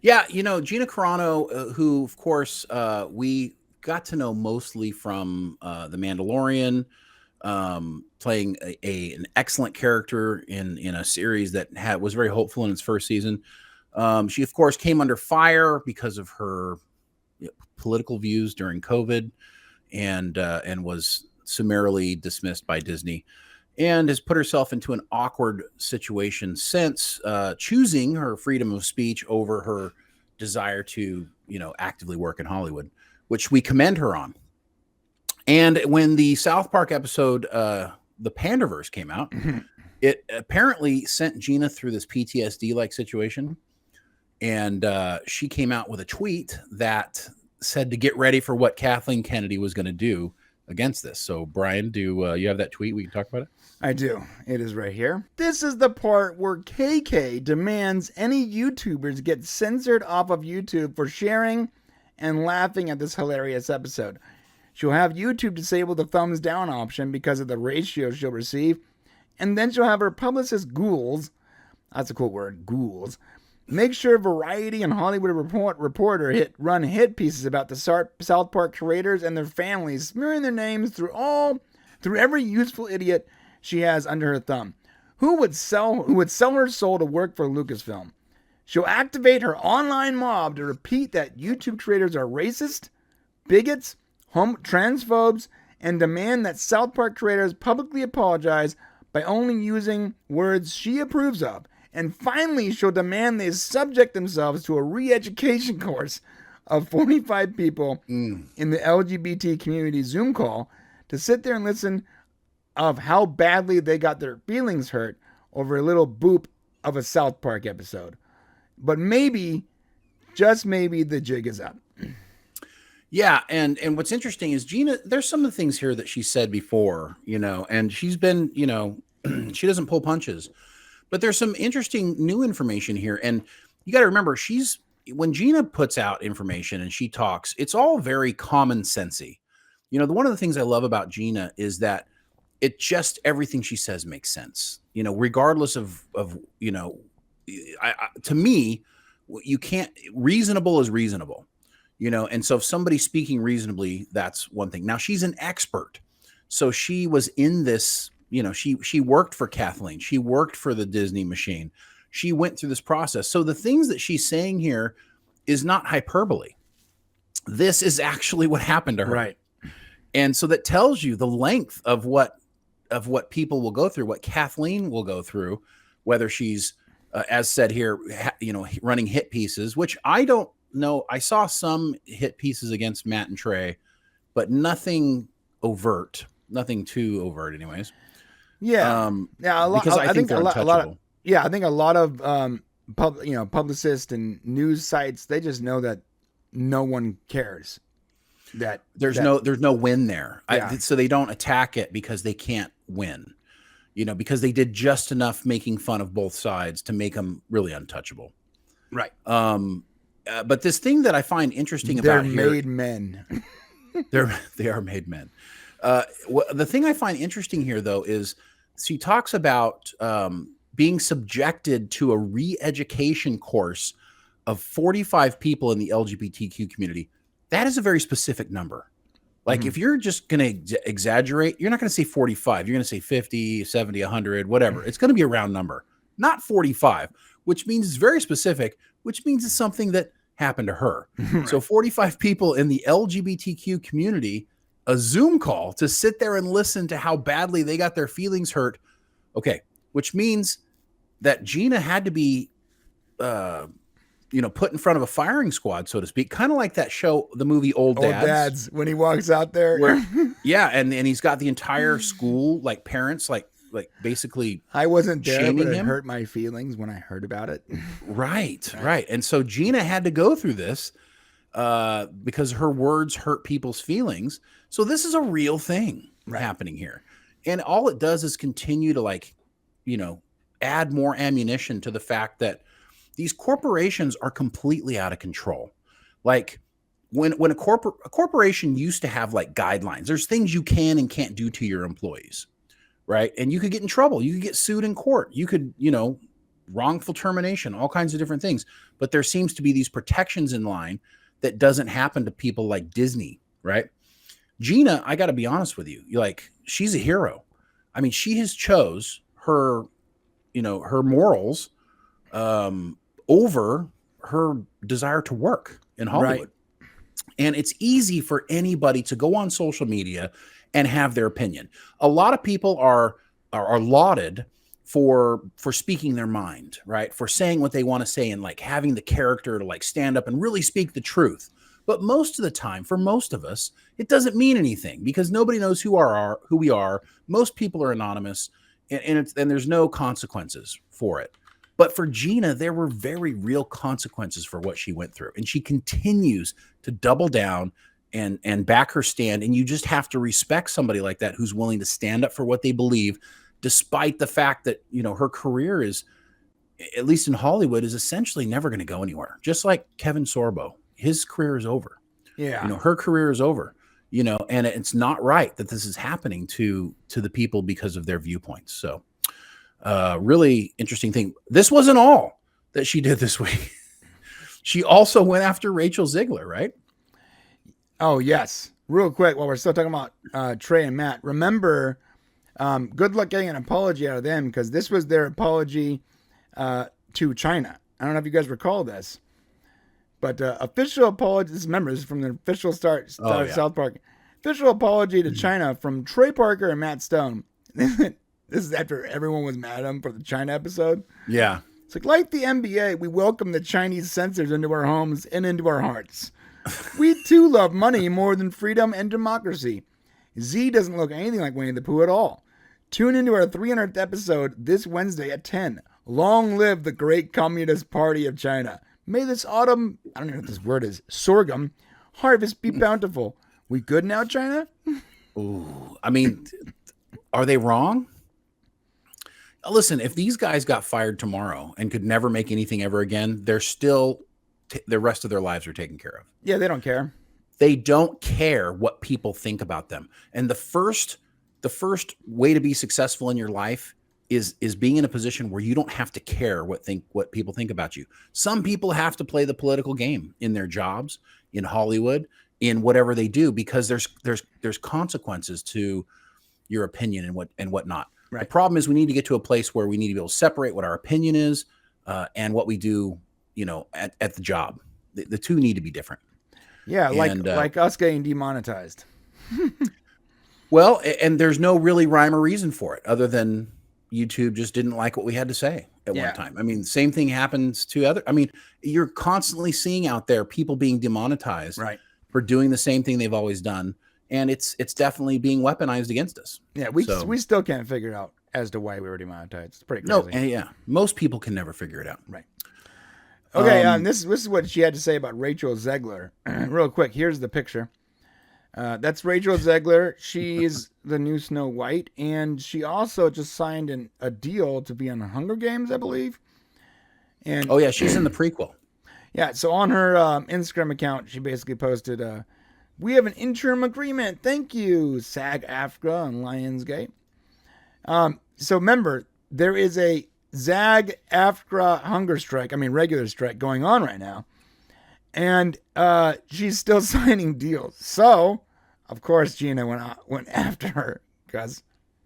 Yeah, Gina Carano, who, of course, we got to know mostly from The Mandalorian, playing an excellent character in a series that was very hopeful in its first season. She, of course, came under fire because of her political views during COVID, and was summarily dismissed by Disney, and has put herself into an awkward situation since, choosing her freedom of speech over her desire to, actively work in Hollywood, which we commend her on. And when the South Park episode, The Pandaverse, came out, it apparently sent Gina through this PTSD-like situation. And she came out with a tweet that said to get ready for what Kathleen Kennedy was going to do against this. So, Brian, do you have that tweet? We can talk about it. I do. It is right here. This is the part where KK demands any YouTubers get censored off of YouTube for sharing and laughing at this hilarious episode. She'll have YouTube disable the thumbs down option because of the ratio she'll receive, and then she'll have her publicist ghouls, that's a cool word, ghouls, make sure Variety and Hollywood Reporter run hit pieces about the South Park creators and their families, smearing their names through every useful idiot she has under her thumb. Who would sell her soul to work for Lucasfilm? She'll activate her online mob to repeat that YouTube creators are racist, bigots, transphobes, and demand that South Park creators publicly apologize by only using words she approves of. And finally, she'll demand they subject themselves to a re-education course of 45 people in the LGBT community Zoom call to sit there and listen of how badly they got their feelings hurt over a little boop of a South Park episode. But maybe, just maybe, the jig is up. Yeah, and what's interesting is Gina, there's some of the things here that she said before, and she's been, she doesn't pull punches. But there's some interesting new information here. And you got to remember, when Gina puts out information and she talks, it's all very common sensey. One of the things I love about Gina is that everything she says makes sense, regardless of to me, you can't, reasonable is reasonable, and so if somebody's speaking reasonably, that's one thing. Now, she's an expert. So she was in this, she worked for Kathleen. She worked for the Disney machine. She went through this process. So the things that she's saying here is not hyperbole. This is actually what happened to her. Right. And so that tells you the length of what people will go through, what Kathleen will go through, whether she's, as said here, running hit pieces, which I don't know. I saw some hit pieces against Matt and Trey, but nothing overt, nothing too overt anyways. Yeah. Because I think they're untouchable. I think a lot of publicists and news sites, they just know that no one cares. That there's no win there. Yeah. So they don't attack it because they can't win. Because they did just enough making fun of both sides to make them really untouchable. Right. But this thing that I find interesting about here, they're made men. they are made men. The thing I find interesting here, though, is she talks about being subjected to a re-education course of 45 people in the LGBTQ community. That is a very specific number. Like, if you're just going to exaggerate, you're not going to say 45. You're going to say 50, 70, 100, whatever. It's going to be a round number, not 45, which means it's very specific, which means it's something that happened to her. So 45 people in the LGBTQ community, a Zoom call to sit there and listen to how badly they got their feelings hurt. Okay. Which means that Gina had to be, put in front of a firing squad, so to speak, kind of like that show, the movie Old Dads, when he walks out there. Yeah. And he's got the entire school, like parents, like basically I wasn't there, but it him. hurt my feelings when I heard about it. Right. And so Gina had to go through this because her words hurt people's feelings. So this is a real thing happening here. And all it does is continue to add more ammunition to the fact that these corporations are completely out of control. Like when a corporation used to have like guidelines, there's things you can and can't do to your employees, right? And you could get in trouble. You could get sued in court. You could, wrongful termination, all kinds of different things. But there seems to be these protections in line that doesn't happen to people like Disney, right? Gina, I got to be honest with you, like, she's a hero. I mean, she has chose her, her morals over her desire to work in Hollywood. Right. And it's easy for anybody to go on social media and have their opinion. A lot of people are lauded for speaking their mind, right? For saying what they want to say and like having the character to like stand up and really speak the truth. But most of the time, for most of us, it doesn't mean anything because nobody knows who we are. Most people are anonymous, and there's no consequences for it. But for Gina, there were very real consequences for what she went through, and she continues to double down and back her stand. And you just have to respect somebody like that who's willing to stand up for what they believe, despite the fact that her career is, at least in Hollywood, is essentially never going to go anywhere. Just like Kevin Sorbo. His career is over. Yeah. Her career is over, and it's not right that this is happening to the people because of their viewpoints. So really interesting thing. This wasn't all that she did this week. She also went after Rachel Zeigler, right? Oh, yes. Real quick, while we're still talking about Trey and Matt, remember, good luck getting an apology out of them because this was their apology to China. I don't know if you guys recall this. But official apology, remember, this is from the official start South Park. Official apology to China from Trey Parker and Matt Stone. This is after everyone was mad at him for the China episode. Yeah. It's like the NBA, we welcome the Chinese censors into our homes and into our hearts. We too love money more than freedom and democracy. Z doesn't look anything like Winnie the Pooh at all. Tune into our 300th episode this Wednesday at 10. Long live the great Communist Party of China. May this autumn, I don't know what this word is, sorghum, harvest be bountiful. We good now, China? Ooh, I mean, are they wrong? Listen, if these guys got fired tomorrow and could never make anything ever again, they're still, the rest of their lives are taken care of. Yeah, they don't care. They don't care what people think about them. And the first way to be successful in your life is being in a position where you don't have to care what people think about you. Some people have to play the political game in their jobs, in Hollywood, in whatever they do, because there's consequences to your opinion and whatnot. Right. The problem is we need to get to a place where we need to be able to separate what our opinion is and what we do, at the job. The two need to be different. Yeah, like us getting demonetized. Well, and there's no really rhyme or reason for it other than YouTube just didn't like what we had to say at one time. I mean, same thing happens to you're constantly seeing out there people being demonetized for doing the same thing they've always done. And it's definitely being weaponized against us. Yeah, we still can't figure it out as to why we were demonetized. It's pretty crazy. No, most people can never figure it out. Right. Okay, this is what she had to say about Rachel Zeigler. Real quick, here's the picture. That's Rachel Zeigler. She's the new Snow White, and she also just signed a deal to be on the Hunger Games, I believe. And oh yeah, she's in the prequel. Yeah, so on her Instagram account, she basically posted, "We have an interim agreement. Thank you, SAG-AFTRA and Lionsgate." So remember, there is a SAG-AFTRA regular strike going on right now. And she's still signing deals. So, of course, Gina went after her. Cause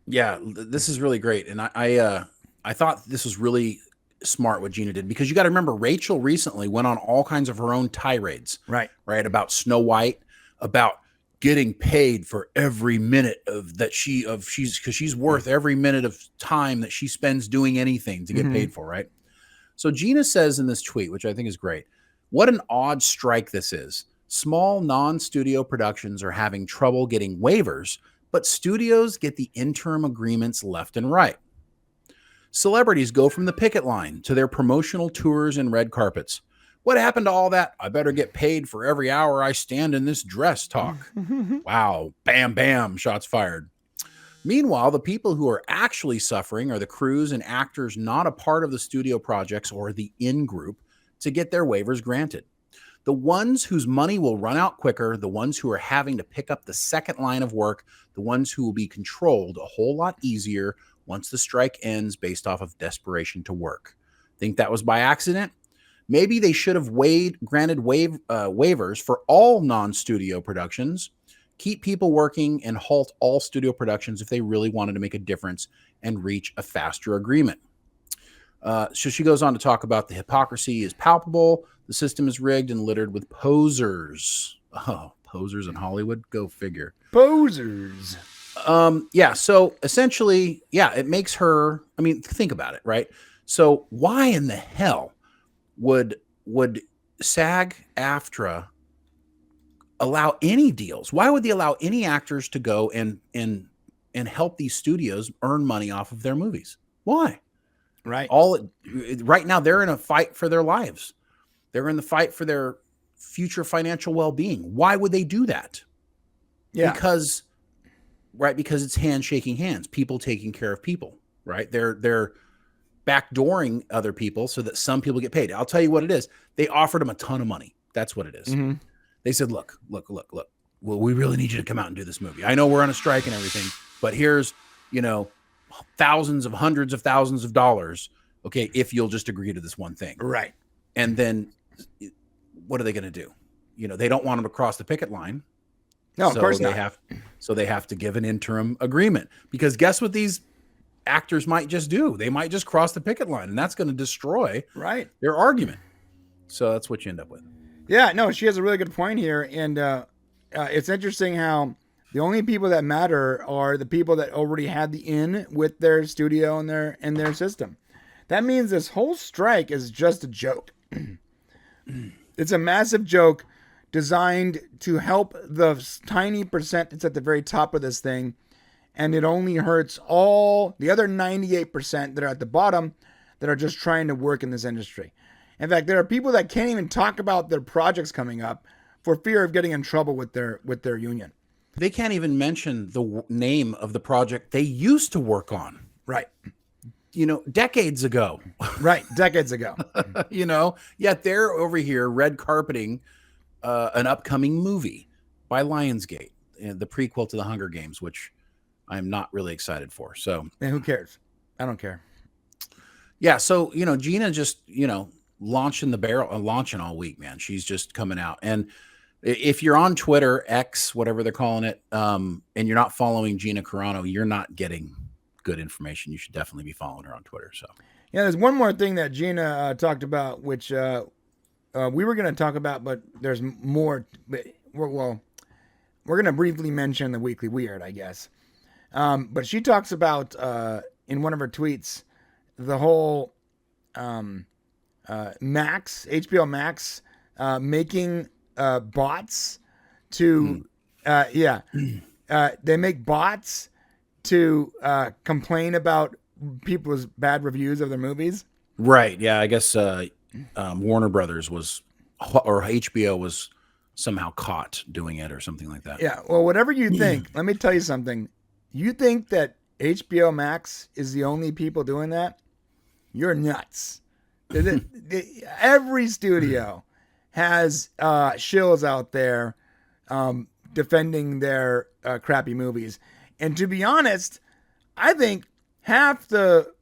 yeah, this is really great. And I thought this was really smart what Gina did, because you got to remember, Rachel recently went on all kinds of her own tirades. Right. About Snow White, about getting paid for every minute because she's worth every minute of time that she spends doing anything to get paid for. Right. So Gina says in this tweet, which I think is great, what an odd strike this is. Small non-studio productions are having trouble getting waivers, but studios get the interim agreements left and right. Celebrities go from the picket line to their promotional tours and red carpets. What happened to all that? I better get paid for every hour I stand in this dress talk. Wow. Bam, bam. Shots fired. Meanwhile, the people who are actually suffering are the crews and actors not a part of the studio projects or the in-group to get their waivers granted. The ones whose money will run out quicker, the ones who are having to pick up the second line of work, the ones who will be controlled a whole lot easier once the strike ends based off of desperation to work. Think that was by accident? Maybe they should have granted waivers for all non-studio productions, keep people working, and halt all studio productions if they really wanted to make a difference and reach a faster agreement. So she goes on to talk about the hypocrisy is palpable, the system is rigged and littered with posers. Oh, posers in Hollywood? Go figure. Posers. Yeah, so essentially, yeah, it makes her, I mean, think about it, right? So why in the hell would SAG-AFTRA allow any deals? Why would they allow any actors to go and help these studios earn money off of their movies? Why? Right. Right now, they're in a fight for their lives. They're in the fight for their future financial well-being. Why would they do that? Yeah. Because it's hands shaking hands, people taking care of people, right? They're backdooring other people so that some people get paid. I'll tell you what it is. They offered them a ton of money. That's what it is. Mm-hmm. They said, look. Well, we really need you to come out and do this movie. I know we're on a strike and everything, but here's, hundreds of thousands of dollars. Okay. If you'll just agree to this one thing. Right. And then what are they going to do? They don't want them to cross the picket line. No, of course not. So they have to give an interim agreement, because guess what these actors might just do? They might just cross the picket line, and that's going to destroy their argument. So that's what you end up with. Yeah, no, she has a really good point here. And it's interesting how the only people that matter are the people that already had the in with their studio and their system. That means this whole strike is just a joke. It's a massive joke designed to help the tiny percent that's at the very top of this thing. And it only hurts all the other 98% that are at the bottom that are just trying to work in this industry. In fact, there are people that can't even talk about their projects coming up for fear of getting in trouble with their union. They can't even mention the name of the project they used to work on. Right. Decades ago. Right. Decades ago. Yet they're over here red carpeting an upcoming movie by Lionsgate, the prequel to the Hunger Games, which I'm not really excited for. So who cares? I don't care. Yeah. So, Gina just, launching all week, man. She's just coming out. And if you're on Twitter, X, whatever they're calling it, and you're not following Gina Carano, you're not getting good information. You should definitely be following her on Twitter. So, yeah, there's one more thing that Gina talked about, which we were going to talk about, but there's more. We're going to briefly mention the Weekly Weird, I guess. But she talks about in one of her tweets the whole HBO Max making bots to they make bots to complain about people's bad reviews of their movies. Right. Yeah. I guess Warner Brothers or HBO was somehow caught doing it or something like that. Yeah. Well, whatever you think, let me tell you something. You think that HBO Max is the only people doing that? You're nuts. Every studio has shills out there defending their crappy movies. And to be honest, I think half the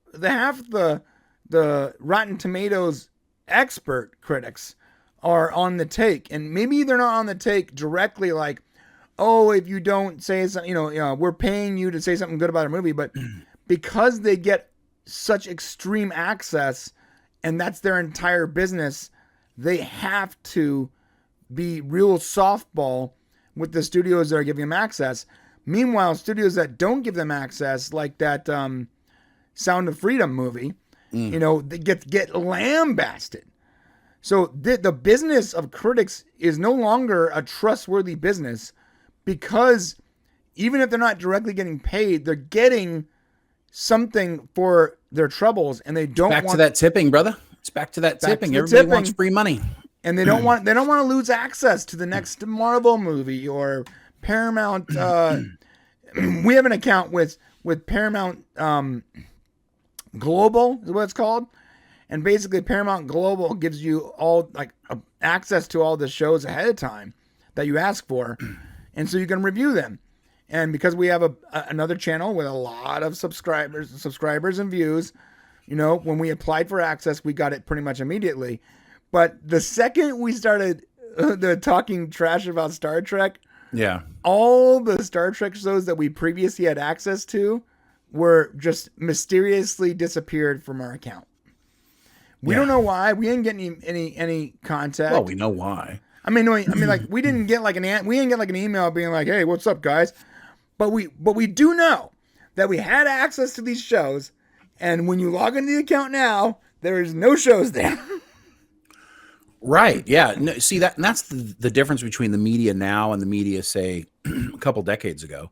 Rotten Tomatoes expert critics are on the take. And maybe they're not on the take directly like, oh, if you don't say something, we're paying you to say something good about a movie. But because they get such extreme access and that's their entire business, they have to be real softball with the studios that are giving them access. Meanwhile, studios that don't give them access, like that Sound of Freedom movie, they get lambasted. So the business of critics is no longer a trustworthy business, because even if they're not directly getting paid, they're getting something for their troubles, and they don't back to that tipping, brother. It's back to that tipping. Everybody wants free money, and they don't want to lose access to the next Marvel movie or Paramount. We have an account with Paramount Global is what it's called, and basically Paramount Global gives you all access to all the shows ahead of time that you ask for, and so you can review them. And because we have another channel with a lot of subscribers and views, You know, when we applied for access, we got it pretty much immediately. But the second we started the talking trash about Star Trek, Yeah. all the Star Trek shows that we previously had access to were just mysteriously disappeared from our account. We don't know why. We didn't get any contact. Well, we know why. I mean, like we didn't get like an email being like, "Hey, what's up, guys?" But we do know that we had access to these shows, and when you log into the account now, there is no shows there. Right. Yeah. No, see that's the difference between the media now and the media, say, a couple decades ago.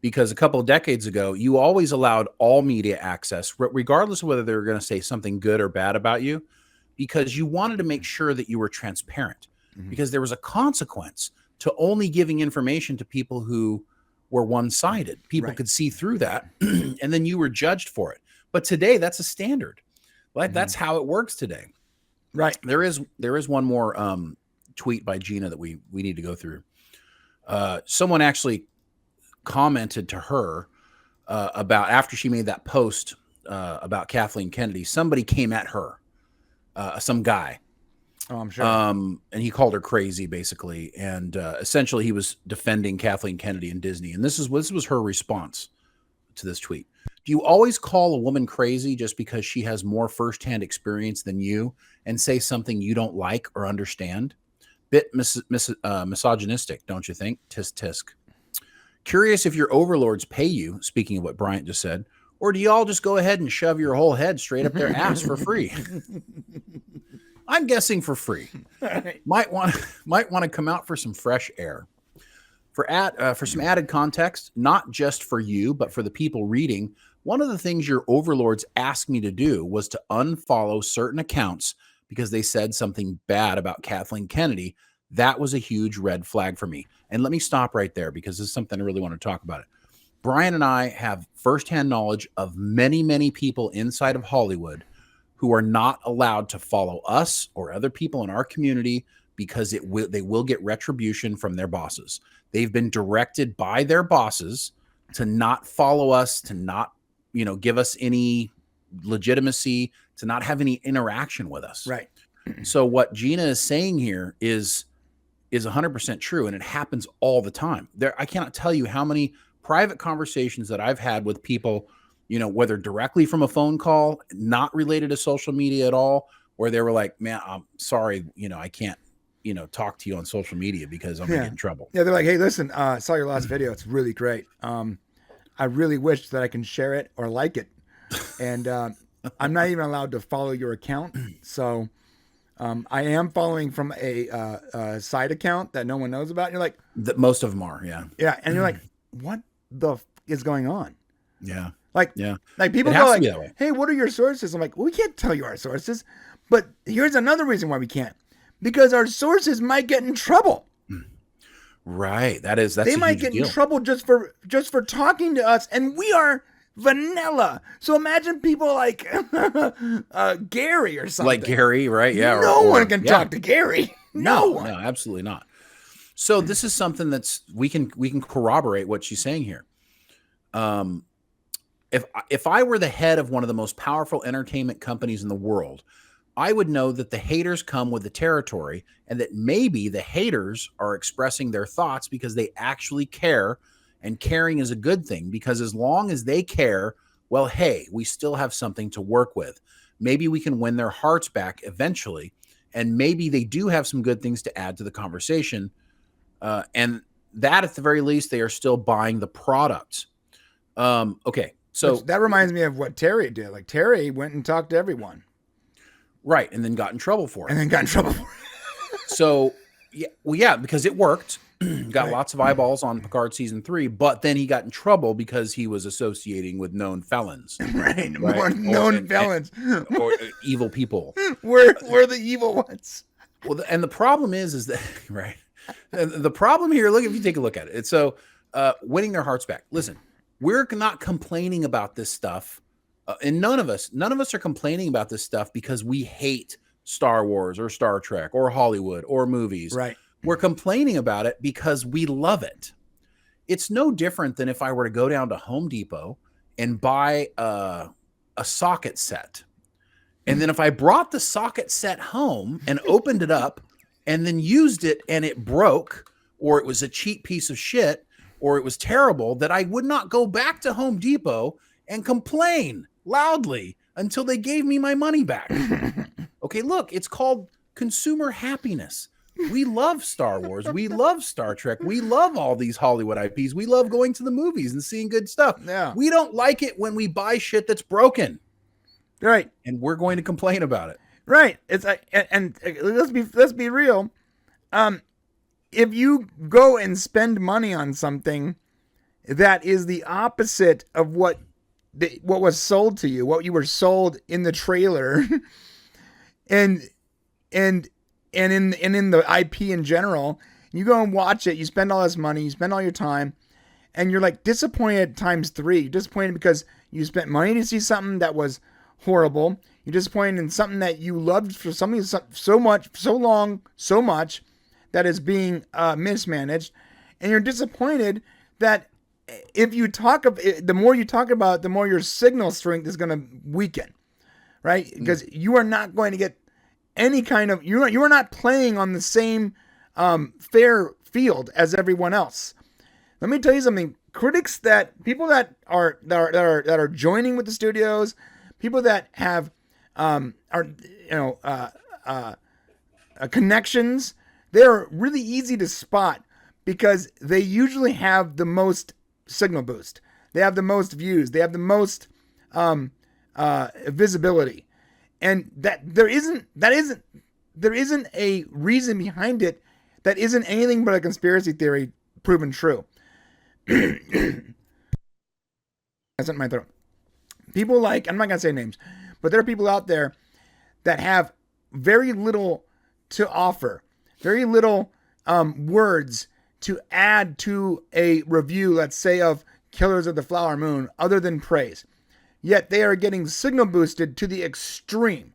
Because a couple of decades ago, you always allowed all media access, regardless of whether they were going to say something good or bad about you, because you wanted to make sure that you were transparent. Because there was a consequence to only giving information to people who were one-sided. People could see through that, and then you were judged for it. But today, that's a standard. Like that's how it works today. Right. There is one more tweet by Gina that we need to go through. Someone actually commented to her about, after she made that post about Kathleen Kennedy, somebody came at her, some guy. Oh, I'm sure. And he called her crazy, basically, and essentially he was defending Kathleen Kennedy and Disney. And this was her response to this tweet. Do you always call a woman crazy just because she has more firsthand experience than you and say something you don't like or understand? Bit misogynistic, don't you think? Tisk tisk. Curious if your overlords pay you, speaking of what Bryant just said, or do you all just go ahead and shove your whole head straight up their ass for free? I'm guessing for free. Right. Might want to come out for some fresh air. For some added context, not just for you, but for the people reading, one of the things your overlords asked me to do was to unfollow certain accounts because they said something bad about Kathleen Kennedy. That was a huge red flag for me. And let me stop right there because this is something I really want to talk about. Brian and I have firsthand knowledge of many, many people inside of Hollywood who are not allowed to follow us or other people in our community because they will get retribution from their bosses. They've been directed by their bosses to not follow us, to not, give us any legitimacy, to not have any interaction with us. Right. So what Gina is saying here is 100% true, and it happens all the time. I cannot tell you how many private conversations that I've had with people, whether directly from a phone call, not related to social media at all, where they were like, "Man, I'm sorry, I can't, talk to you on social media because I'm gonna get in trouble." Yeah, they're like, "Hey, listen, I saw your last video. It's really great. I really wish that I can share it or like it, and I'm not even allowed to follow your account. So I am following from a side account that no one knows about." And you're like, most of them are, yeah. Yeah, and you're like, "What the is going on?" Yeah. Like people go like, "Hey, what are your sources?" I'm like, "Well, we can't tell you our sources, but here's another reason why we can't, because our sources might get in trouble." Right. That's they might get in trouble just for talking to us, and we are vanilla. So imagine people like Gary or something. Like Gary, right? Yeah. No one can talk to Gary. No one. No, absolutely not. So this is something that's we can corroborate what she's saying here. If I were the head of one of the most powerful entertainment companies in the world, I would know that the haters come with the territory, and that maybe the haters are expressing their thoughts because they actually care, and caring is a good thing, because as long as they care, well, hey, we still have something to work with. Maybe we can win their hearts back eventually, and maybe they do have some good things to add to the conversation. And that, at the very least, they are still buying the product. Okay. So that reminds me of what Terry did. Like, Terry went and talked to everyone. Right. And then got in trouble for it. So, yeah, because it worked. Got lots of eyeballs on Picard season 3, but then he got in trouble because he was associating with known felons. Right. More known felons. Or evil people. We're the evil ones. Well, and the problem is that, right. And the problem here, look, if you take a look at it, it's so winning their hearts back. Listen, we're not complaining about this stuff. And none of us are complaining about this stuff because we hate Star Wars or Star Trek or Hollywood or movies. Right. We're complaining about it because we love it. It's no different than if I were to go down to Home Depot and buy a socket set And then if I brought the socket set home and opened it up and then used it and it broke, or it was a cheap piece of shit, or it was terrible, that I would not go back to Home Depot and complain loudly until they gave me my money back. Okay, look, it's called consumer happiness. We love Star Wars. We love Star Trek. We love all these Hollywood IPs. We love going to the movies and seeing good stuff. Yeah. We don't like it when we buy shit that's broken. Right. And we're going to complain about it. Right. It's and let's be real. If you go and spend money on something that is the opposite of what was sold to you, what you were sold in the trailer, and in the IP in general, you go and watch it, you spend all this money, you spend all your time, and you're like disappointed times 3. You're disappointed because you spent money to see something that was horrible. You're disappointed in something that you loved for something so much that is being mismanaged, and you're disappointed that the more you talk about it, the more your signal strength is going to weaken, right? Because you are not going to get any kind of you are not playing on the same fair field as everyone else. Let me tell you something. People that are joining with the studios, people that have connections, they're really easy to spot because they usually have the most signal boost. They have the most views. They have the most visibility, and there isn't a reason behind it that isn't anything but a conspiracy theory proven true. That's in my throat. People like, I'm not gonna say names, but there are people out there that have very little to offer, very little words to add to a review, let's say, of Killers of the Flower Moon, other than praise. Yet they are getting signal boosted to the extreme.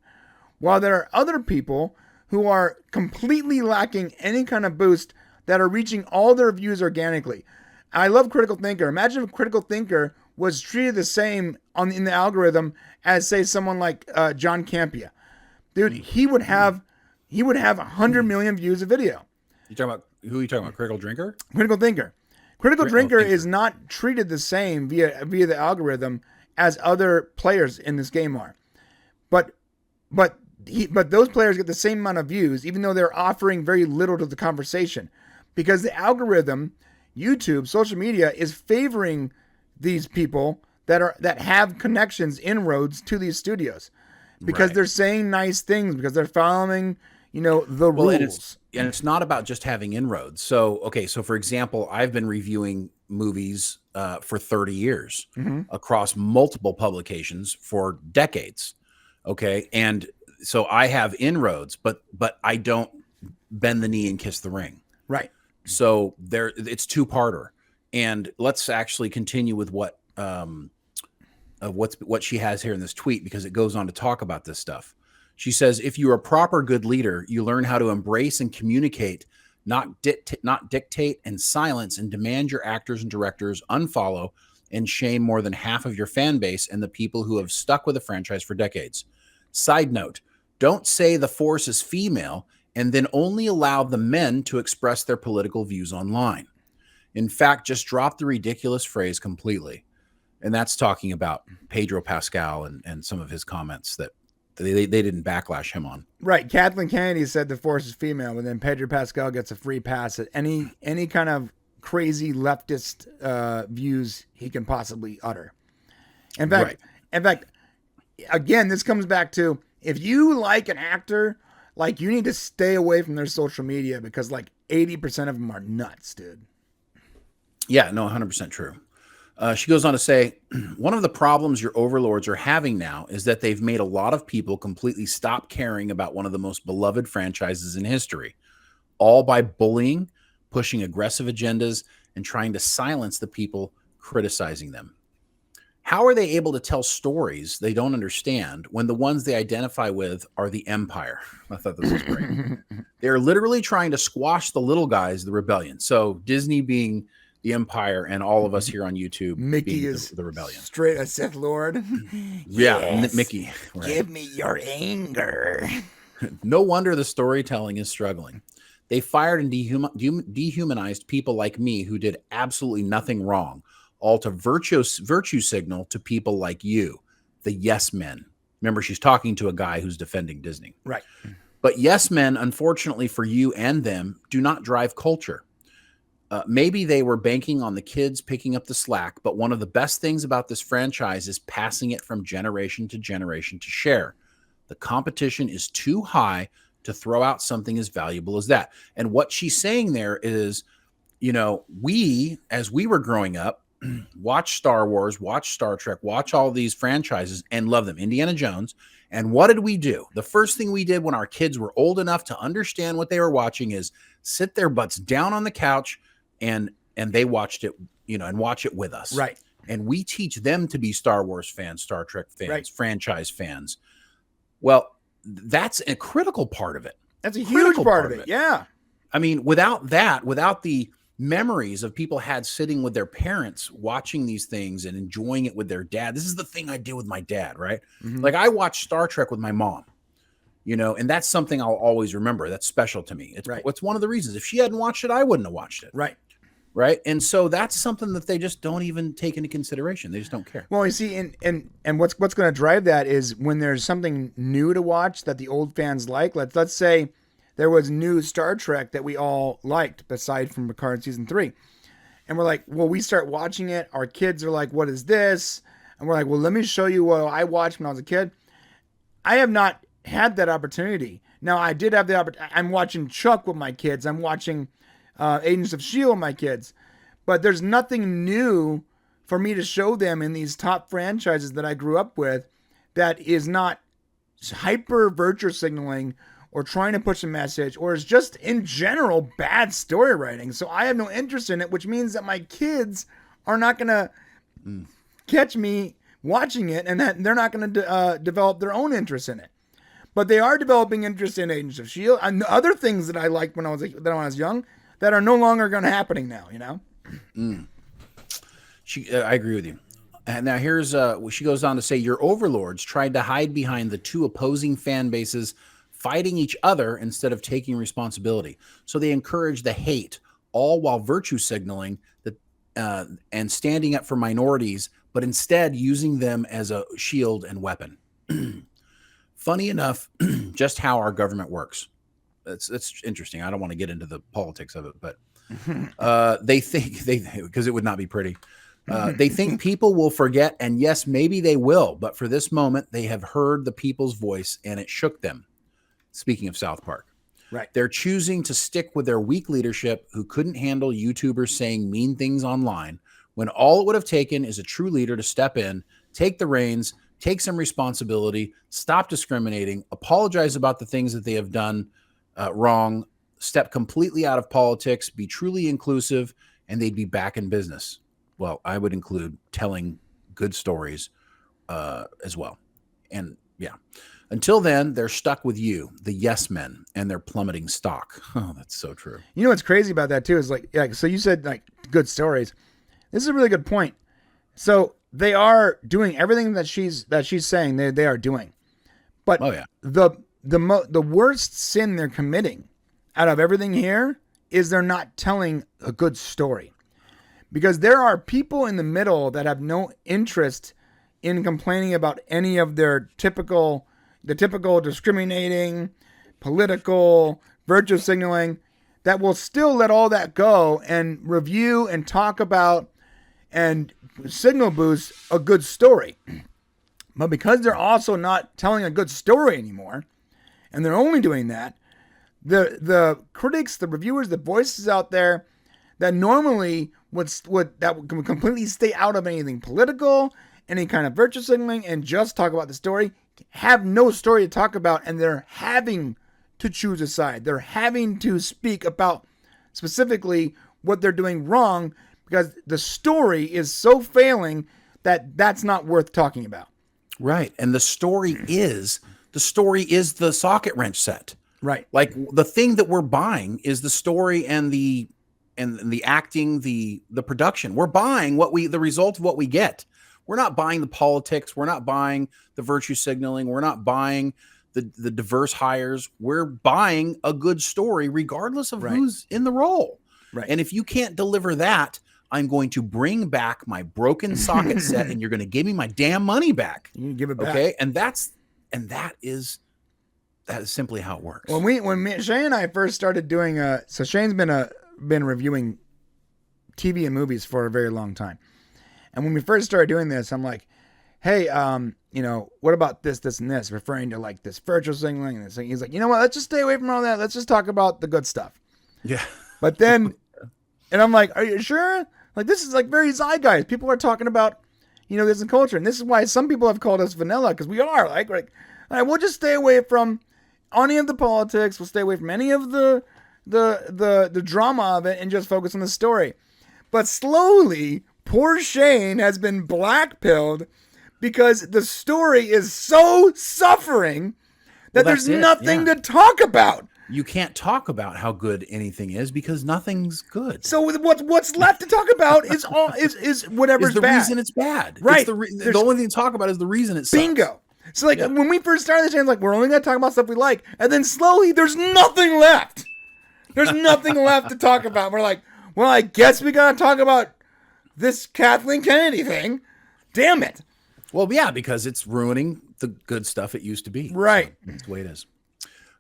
While there are other people who are completely lacking any kind of boost that are reaching all their views organically. I love Critical Thinker. Imagine if Critical Thinker was treated the same in the algorithm as, say, someone like John Campea. Dude, he would have 100 million views a video. Who are you talking about? Critical Drinker? Critical Thinker. Critical Drinker is not treated the same via the algorithm as other players in this game are. But those players get the same amount of views, even though they're offering very little to the conversation. Because the algorithm, YouTube, social media, is favoring these people that have connections, inroads to these studios. Because they're saying nice things, because they're following, the rules. And it's not about just having inroads. So for example, I've been reviewing movies for 30 years across multiple publications for decades. Okay. And so I have inroads, but I don't bend the knee and kiss the ring. Right. So it's two-parter. And let's actually continue with what she has here in this tweet, because it goes on to talk about this stuff. She says, if you're a proper good leader, you learn how to embrace and communicate, not dictate and silence and demand your actors and directors unfollow and shame more than half of your fan base and the people who have stuck with the franchise for decades. Side note, don't say the Force is female and then only allow the men to express their political views online. In fact, just drop the ridiculous phrase completely. And that's talking about Pedro Pascal and some of his comments that they didn't backlash him on. Right. Kathleen Kennedy said the Force is female, and then Pedro Pascal gets a free pass at any kind of crazy leftist views he can possibly utter. In fact, again, this comes back to, if you like an actor, like, you need to stay away from their social media, because like 80% of them are nuts, dude. Yeah, no, 100% true. She goes on to say, one of the problems your overlords are having now is that they've made a lot of people completely stop caring about one of the most beloved franchises in history, all by bullying, pushing aggressive agendas, and trying to silence the people criticizing them. How are they able to tell stories they don't understand when the ones they identify with are the Empire? I thought this was great. They're literally trying to squash the little guys, the rebellion. So Disney being the Empire and all of us here on YouTube. Mickey being is the rebellion. straight a Sith Lord. Yeah, Yes, Mickey. Right. give me your anger. No wonder the storytelling is struggling. They fired and dehumanized people like me who did absolutely nothing wrong, all to virtue signal to people like you, the yes men. Remember, she's talking to a guy who's defending Disney. Right. But yes men, unfortunately for you and them, do not drive culture. Maybe they were banking on the kids picking up the slack, but one of the best things about this franchise is passing it from generation to generation to share. The competition is too high to throw out something as valuable as that. And what she's saying there is, you know, we, as we were growing up, watch Star Wars, watch Star Trek, watch all these franchises and love them. Indiana Jones. And what did we do? The first thing we did when our kids were old enough to understand what they were watching is sit their butts down on the couch and they watched it, you know, and watch it with us. Right. And we teach them to be Star Wars fans, Star Trek fans, right. franchise fans. Well, that's a critical part of it. That's a huge part of it. Yeah. I mean, without that, without the memories of people had sitting with their parents watching these things and enjoying it with their dad. This is the thing I did with my dad, right? Mm-hmm. Like I watched Star Trek with my mom, you know, and that's something I'll always remember. That's special to me. It's one of the reasons. If she hadn't watched it, I wouldn't have watched it. Right. Right. And so that's something that they just don't even take into consideration. They just don't care. Well, you see, and what's going to drive that is when there's something new to watch that the old fans like. Let's say there was new Star Trek that we all liked, aside from Picard season 3. And we're like, well, we start watching it. Our kids are like, what is this? And we're like, well, let me show you what I watched when I was a kid. I have not had that opportunity. Now, I did have the opportunity. I'm watching Chuck with my kids. I'm watching Agents of S.H.I.E.L.D. with my kids. But there's nothing new for me to show them in these top franchises that I grew up with that is not hyper virtue signaling or trying to push a message, or is just in general bad story writing. So I have no interest in it, which means that my kids are not going to catch me watching it, and that they're not going to develop their own interest in it. But they are developing interest in Agents of S.H.I.E.L.D. and other things that I liked when I was young that are no longer going to happening now, you know? I agree with you. And now here's she goes on to say, your overlords tried to hide behind the two opposing fan bases fighting each other instead of taking responsibility. So they encourage the hate, all while virtue signaling that and standing up for minorities, but instead using them as a shield and weapon. Funny enough, just how our government works. It's interesting. I don't want to get into the politics of it, but they think because it would not be pretty. They think people will forget, and yes, maybe they will. But for this moment, they have heard the people's voice, and it shook them. Speaking of South Park, right? They're choosing to stick with their weak leadership who couldn't handle YouTubers saying mean things online, when all it would have taken is a true leader to step in, take the reins, take some responsibility, stop discriminating, apologize about the things that they have done wrong, step completely out of politics, be truly inclusive, and they'd be back in business. Well, I would include telling good stories as well. And yeah, until then, they're stuck with you, the yes men, and they're plummeting stock. Oh, that's so true. You know what's crazy about that too is like so you said like good stories. This is a really good point. So they are doing everything that she's saying they are doing. But the worst sin they're committing out of everything here is they're not telling a good story. Because there are people in the middle that have no interest in complaining about any of the typical discriminating, political, virtue signaling, that will still let all that go and review and talk about and signal boost a good story. But because they're also not telling a good story anymore, and they're only doing that, the critics, the reviewers, the voices out there that normally would completely stay out of anything political, any kind of virtue signaling, and just talk about the story, have no story to talk about, and they're having to choose a side. They're having to speak about specifically what they're doing wrong because the story is so failing that that's not worth talking about. Right. And the story is the socket wrench set. Right. Like the thing that we're buying is the story and the and the acting, the production. We're buying the result of what we get. We're not buying the politics. We're not buying the virtue signaling. We're not buying the diverse hires. We're buying a good story, regardless of who's in the role. Right. And if you can't deliver that, I'm going to bring back my broken socket set, and you're going to give me my damn money back. You give it back. Okay, and that is simply how it works. When Shane and I first started doing so Shane's been reviewing TV and movies for a very long time, and when we first started doing this, I'm like, hey, what about this, and this, referring to like this virtual signaling and this thing. He's like, you know what? Let's just stay away from all that. Let's just talk about the good stuff. Yeah. But then, and I'm like, are you sure? Like, this is like very zeitgeist. People are talking about, this in culture. And this is why some people have called us vanilla, because we are like, we'll just stay away from any of the politics. We'll stay away from any of the drama of it and just focus on the story. But slowly, poor Shane has been blackpilled because the story is so suffering that there's nothing to talk about. You can't talk about how good anything is because nothing's good. So what's left to talk about is whatever's the bad. Reason it's bad. Right. It's the only thing to talk about is the reason it's bingo. So like when we first started this, James, like we're only gonna talk about stuff we like, and then slowly there's nothing left. There's nothing left to talk about. We're like, well, I guess we gotta talk about this Kathleen Kennedy thing. Damn it. Well, yeah, because it's ruining the good stuff it used to be. Right. So that's the way it is.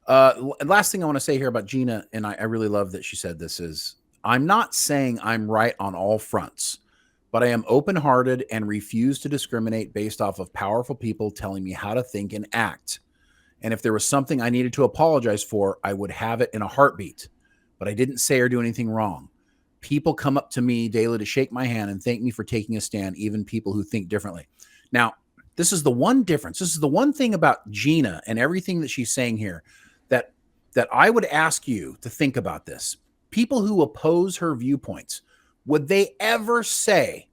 Last thing I want to say here about Gina, and I really love that she said this, is I'm not saying I'm right on all fronts, but I am open-hearted and refuse to discriminate based off of powerful people telling me how to think and act. And if there was something I needed to apologize for, I would have it in a heartbeat. But I didn't say or do anything wrong. People come up to me daily to shake my hand and thank me for taking a stand, even people who think differently. Now, this is the one difference. This is the one thing about Gina and everything that she's saying here that I would ask you to think about this. People who oppose her viewpoints, would they ever say,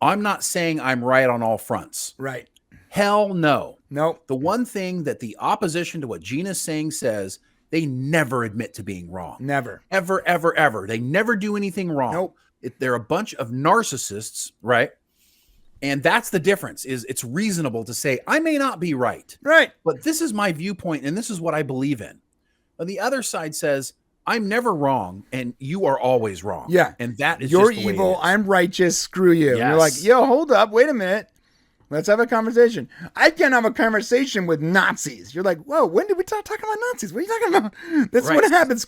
I'm not saying I'm right on all fronts? Right. Hell no. Nope. The one thing that the opposition to what Gina's saying says, they never admit to being wrong. Never. Ever, ever, ever. They never do anything wrong. Nope. They're a bunch of narcissists, right? And that's the difference, is it's reasonable to say, I may not be right. Right. But this is my viewpoint, and this is what I believe in. And the other side says, I'm never wrong, and you are always wrong. Yeah. And that is you're just the way evil, it is. I'm righteous, screw you. Yes. You're like, yo, hold up, wait a minute. Let's have a conversation. I can't have a conversation with Nazis. You're like, whoa, when did we start talking about Nazis? What are you talking about? That's what happens,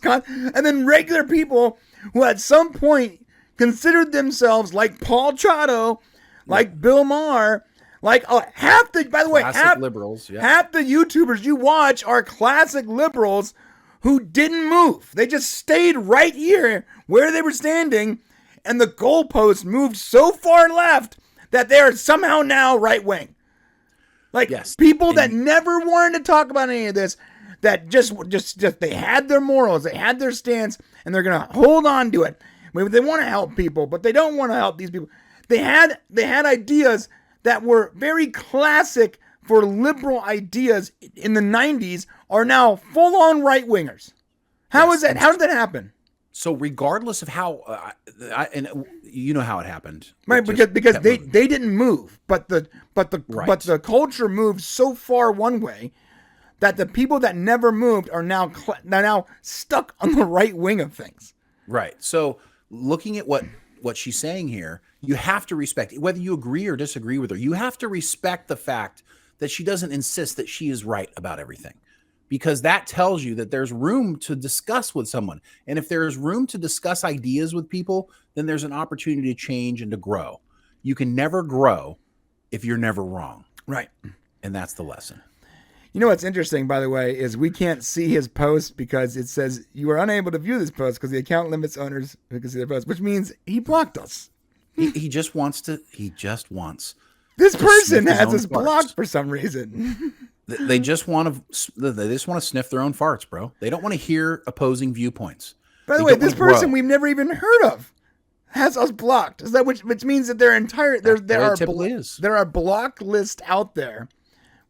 and then regular people who at some point considered themselves like Paul Chotto, like Bill Maher, like half the liberals, half the YouTubers you watch are classic liberals who didn't move. They just stayed right here where they were standing, and the goalposts moved so far left that they are somehow now right wing. Like people that never wanted to talk about any of this, that just they had their morals, they had their stance, and they're gonna hold on to it. Maybe they want to help people, but they don't want to help these people. They had ideas that were very classic for liberal ideas in the 90s are now full-on right-wingers. How is that? How did that happen? So regardless of how, and you know how it happened, right? Because they didn't move, but the culture moved so far one way that the people that never moved are now stuck on the right wing of things. Right. So looking at what she's saying here, you have to respect, whether you agree or disagree with her, you have to respect the fact that she doesn't insist that she is right about everything, because that tells you that there's room to discuss with someone. And if there's room to discuss ideas with people, then there's an opportunity to change and to grow. You can never grow if you're never wrong. Right. And that's the lesson. You know what's interesting, by the way, is we can't see his post because it says you are unable to view this post because the account limits owners who can see their post, which means he blocked us. He just wants. This person has us blocked for some reason. They just want to sniff their own farts, bro. They don't want to hear opposing viewpoints. By the way, this person we've never even heard of has us blocked. Is that which means that their entire there are block lists out there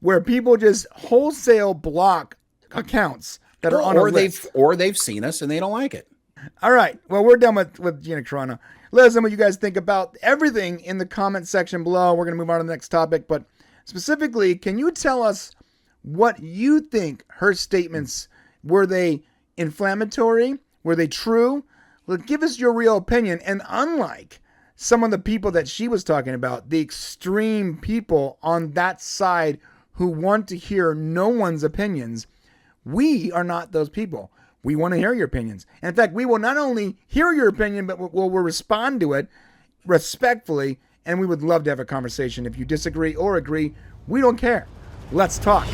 where people just wholesale block accounts that are on a list. Or they've seen us and they don't like it. All right. Well, we're done with Gina Carano. Let us know what you guys think about everything in the comment section below. We're going to move on to the next topic. But specifically, can you tell us what you think her statements, were they inflammatory? Were they true? Well, give us your real opinion. And unlike some of the people that she was talking about, the extreme people on that side who want to hear no one's opinions, we are not those people. We want to hear your opinions. And in fact, we will not only hear your opinion, but we'll respond to it respectfully. And we would love to have a conversation. If you disagree or agree, we don't care. Let's talk.